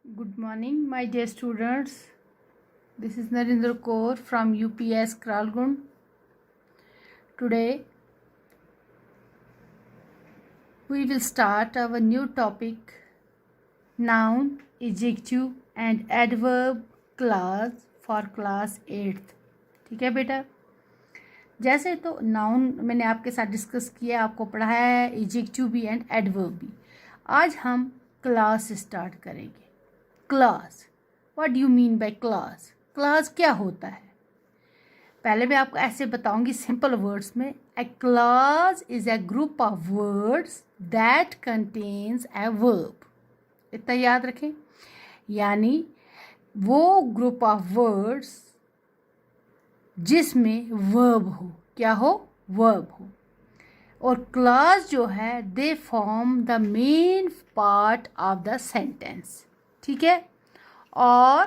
Good morning, my dear students. This is Narendra Kaur from UPS Kralgund. Today, we will start our new topic, noun, adjective and adverb class for class 8th. ठीक है बेटा? जैसे तो noun मैंने आपके साथ discuss किया, आपको पढ़ाया है, एडजेक्टिव भी एंड एडवर्ब भी. आज हम क्लास स्टार्ट करेंगे. Class, what do you mean by class? Class क्या होता है? पहले मैं आपको ऐसे बताऊंगी सिंपल वर्ड्स में. A class is a group of words that contains a verb. इतना याद रखें. यानी वो ग्रुप ऑफ वर्ड्स जिसमें वर्ब हो. क्या हो? वर्ब हो. और क्लास जो है they form the main part of the sentence. ठीक है. और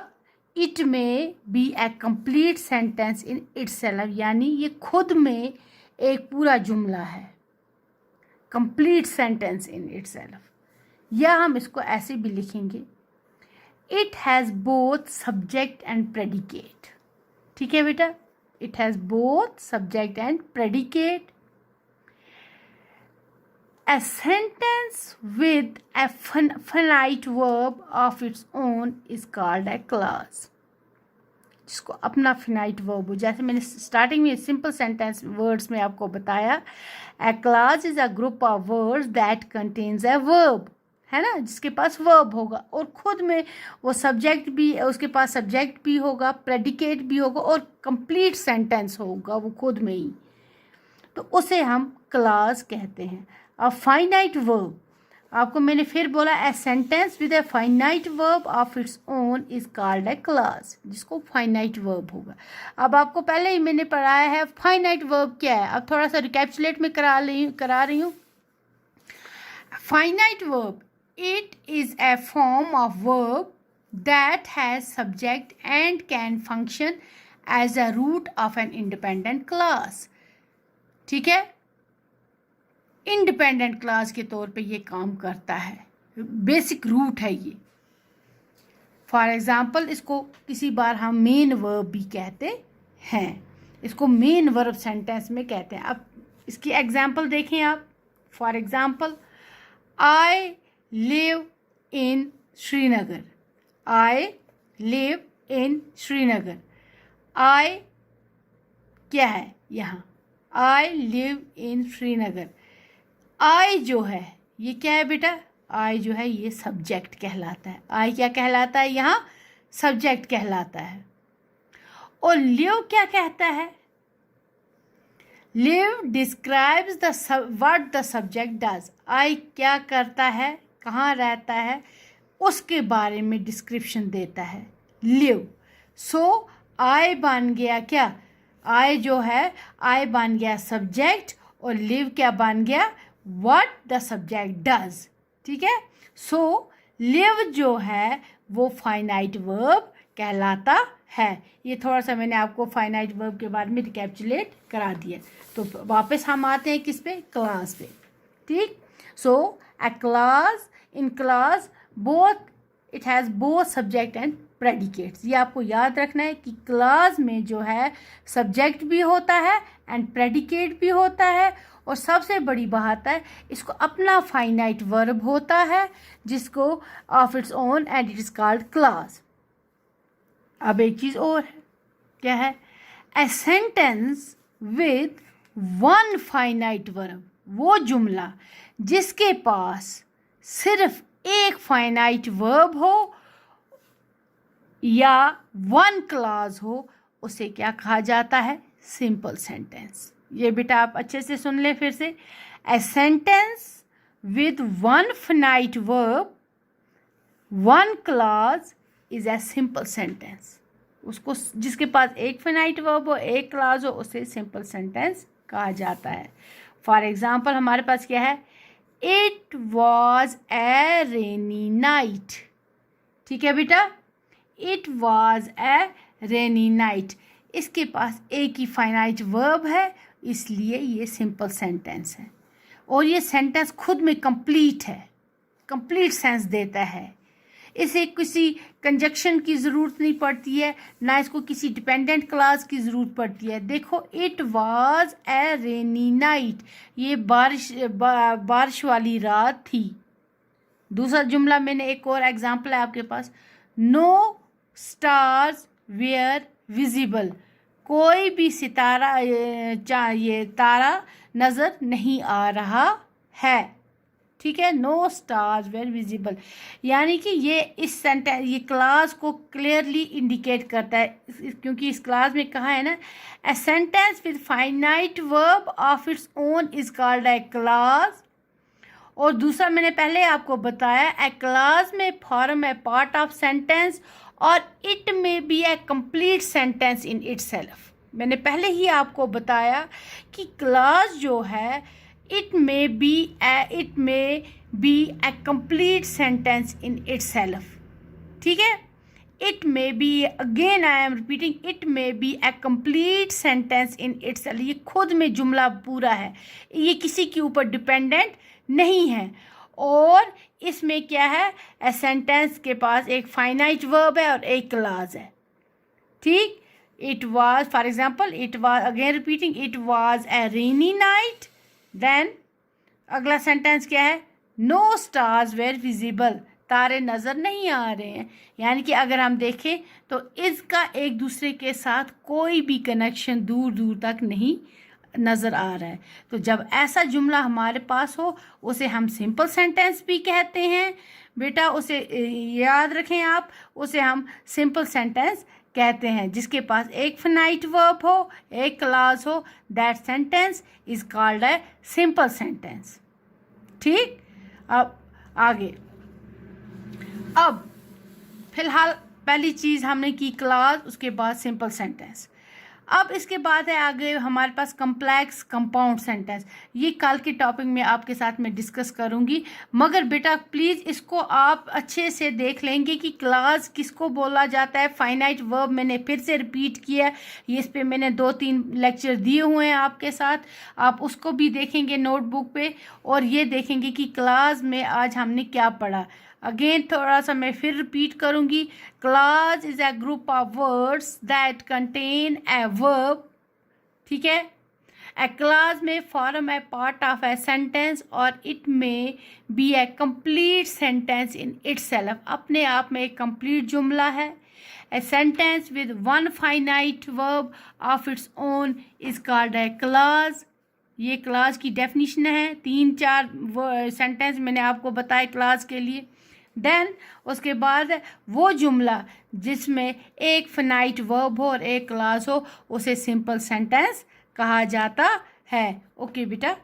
it may be a complete sentence in itself. यानी ये खुद में एक पूरा जुमला है. Complete sentence in itself. या हम इसको ऐसे भी लिखेंगे, it has both subject and predicate. ठीक है बेटा. It has both subject and predicate. A sentence with a finite verb of its own is called a clause. जिसको अपना finite verb हो. जैसे मैंने स्टार्टिंग में सिंपल सेंटेंस वर्ड्स में आपको बताया, a clause is a group of words that contains a verb. है ना, जिसके पास verb होगा और खुद में वो सब्जेक्ट भी, उसके पास सब्जेक्ट भी होगा, प्रेडिकेट भी होगा और कंप्लीट सेंटेंस होगा वो खुद में ही. तो उसे हम क्लास कहते हैं. अ फाइनाइट वर्ब, आपको मैंने फिर बोला, ए sentence with a finite verb of its own is called a class. जिसको फाइनाइट वर्ब होगा. अब आपको पहले ही मैंने पढ़ाया है फाइनाइट वर्ब क्या है. अब थोड़ा सा रिकैप्चुलेट में करा रही हूँ. Finite verb, it is a form of verb that has subject and can function as a root of an independent class. ठीक है. इंडिपेंडेंट क्लास के तौर पे ये काम करता है. बेसिक रूट है ये. फॉर एग्जांपल इसको किसी बार हम मेन वर्ब भी कहते हैं. इसको मेन वर्ब सेंटेंस में कहते हैं. अब इसकी एग्जांपल देखें आप. For example, I live in Srinagar. I live in Srinagar. I क्या है यहाँ? आई लिव इन श्रीनगर. आई जो है ये क्या है बेटा? आई जो है ये सब्जेक्ट कहलाता है. आई क्या कहलाता है यहाँ? सब्जेक्ट कहलाता है. और लिव क्या कहता है? Live describes what the subject does. I क्या करता है, कहाँ रहता है, उसके बारे में डिस्क्रिप्शन देता है. लिव. सो आई बन गया क्या? आई जो है, आई बन गया सब्जेक्ट और लिव क्या बन गया? What the subject does. ठीक है. सो लिव जो है वो फाइनाइट वर्ब कहलाता है. ये थोड़ा सा मैंने आपको फाइनाइट वर्ब के बारे में रिकैप्चुलेट करा दिया. तो वापस हम आते हैं किस पे? क्लास पे. ठीक. So a class, in class both it has both subject and predicates. ये आपको याद रखना है कि क्लास में जो है सब्जेक्ट भी होता है एंड प्रेडिकेट भी होता है. और सबसे बड़ी बात है, इसको अपना फाइनाइट वर्ब होता है जिसको of its own and it is called class. अब एक चीज़ और है. क्या है? A sentence with one finite verb, वो जुमला जिसके पास सिर्फ एक फाइनाइट वर्ब हो या वन क्लास हो, उसे क्या कहा जाता है? Simple sentence. ये बेटा आप अच्छे से सुन ले फिर से. ए sentence with one finite verb, one class is a simple sentence. उसको जिसके पास एक फाइनाइट वर्ब हो, एक क्लास हो, उसे सिंपल सेंटेंस कहा जाता है. फॉर एग्जाम्पल हमारे पास क्या है? It was a rainy night. ठीक है बेटा. It was a rainy night. इसके पास एक ही फाइनाइट वर्ब है, इसलिए ये सिंपल सेंटेंस है. और ये सेंटेंस खुद में कंप्लीट है, कंप्लीट सेंस देता है. इसे किसी कंजक्शन की ज़रूरत नहीं पड़ती है, ना इसको किसी डिपेंडेंट क्लास की ज़रूरत पड़ती है। देखो, it was a rainy night, ये बारिश वाली रात थी। दूसरा जुमला मैंने एक और एग्जांपल है आपके पास, नो स्टार्स वेयर विजिबल, कोई भी सितारा ये तारा नज़र नहीं आ रहा है। ठीक है, नो स्टार्स वेयर विजिबल, यानी कि ये इस सेंटेंस, ये क्लास को क्लियरली इंडिकेट करता है, क्योंकि इस क्लास में कहा है ना, a sentence with finite verb of its own is called a class. और दूसरा मैंने पहले आपको बताया, a class may form a part of sentence और it may be a complete sentence in itself. मैंने पहले ही आपको बताया कि क्लास जो है it may be a complete sentence in itself। ठीक है, it may be, again I am repeating, it may be a complete sentence in itself। ये खुद में जुमला पूरा है, ये किसी के ऊपर डिपेंडेंट नहीं है। और इसमें क्या है, ए सेंटेंस के पास एक फाइनाइट वर्ब है और एक क्लाज है। ठीक, it was, for example, it was, again repeating, it was a rainy night। Then अगला सेंटेंस क्या है, नो स्टार्स वेयर विजिबल, तारे नज़र नहीं आ रहे हैं। यानी कि अगर हम देखें तो इसका एक दूसरे के साथ कोई भी कनेक्शन दूर दूर तक नहीं नज़र आ रहा है। तो जब ऐसा जुमला हमारे पास हो उसे हम सिंपल सेंटेंस भी कहते हैं बेटा, उसे याद रखें आप, उसे हम सिंपल सेंटेंस कहते हैं, जिसके पास एक फिनाइट वर्ब हो, एक क्लास हो। That sentence is called a simple sentence. ठीक, अब आगे, अब फिलहाल पहली चीज़ हमने की क्लास, उसके बाद सिंपल सेंटेंस। अब इसके बाद है आगे हमारे पास कम्प्लेक्स कंपाउंड सेंटेंस। ये कल के टॉपिक में आपके साथ मैं डिस्कस करूँगी, मगर बेटा प्लीज़ इसको आप अच्छे से देख लेंगे कि क्लास किसको बोला जाता है। फाइनाइट वर्ब मैंने फिर से रिपीट किया, ये इस पे मैंने 2-3 लेक्चर दिए हुए हैं आपके साथ, आप उसको भी देखेंगे नोटबुक पे, और ये देखेंगे कि क्लास में आज हमने क्या पढ़ा। अगेन थोड़ा सा मैं फिर रिपीट करूँगी, class is a group of words that contain a verb. ठीक है, a class may form a part of a sentence और it may be a complete sentence in itself, अपने आप में एक कंप्लीट जुमला है। A sentence with one finite verb of its own is called a class. ये class की definition है, 3-4 सेंटेंस मैंने आपको बताए क्लास के लिए। देन उसके बाद वो जुमला जिसमें एक फिनाइट वर्ब हो और एक क्लास हो, उसे सिंपल सेंटेंस कहा जाता है। ओके बेटा।